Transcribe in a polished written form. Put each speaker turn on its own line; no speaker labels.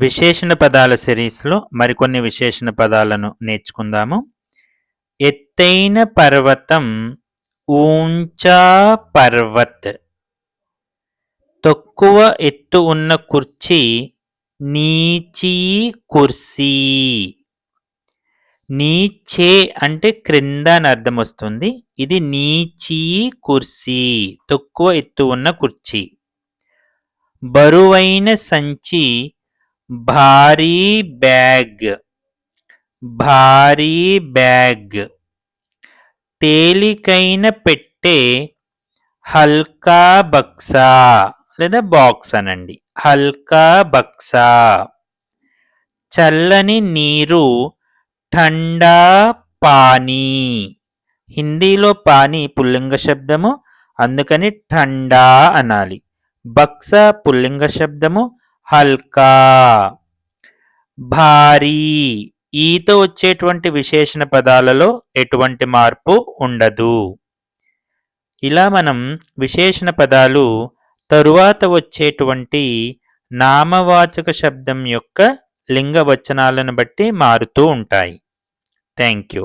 విశేషణ పదాల సిరీస్లో మరికొన్ని విశేషణ పదాలను నేర్చుకుందాము. ఎత్తైన పర్వతం ఊంచా పర్వత్. తక్కువ ఎత్తు ఉన్న కుర్చీ నీచీ కుర్సీ. నీచే అంటే క్రింద అని అర్థం వస్తుంది. ఇది నీచీ కుర్సీ, తక్కువ ఎత్తు ఉన్న కుర్చీ. బరువైన సంచి భారీ బ్యాగ్, భారీ బ్యాగ్. తేలికైన పెట్టె హల్కా బక్సా లేదా బాక్స్ అనండి, హల్కా బక్సా. చల్లని నీరు ఠండా పానీ. హిందీలో పానీ పుల్లింగ శబ్దము, అందుకని ఠండా అనాలి. బక్సా పుల్లింగ శబ్దము, హల్కా. భారీ, ఈతో వచ్చేటువంటి విశేషణ పదాలలో ఎటువంటి మార్పు ఉండదు. ఇలా మనం విశేషణ పదాలు తరువాత వచ్చేటువంటి నామవాచక శబ్దం యొక్క లింగ వచనాలను బట్టి మారుతూ ఉంటాయి. Thank you.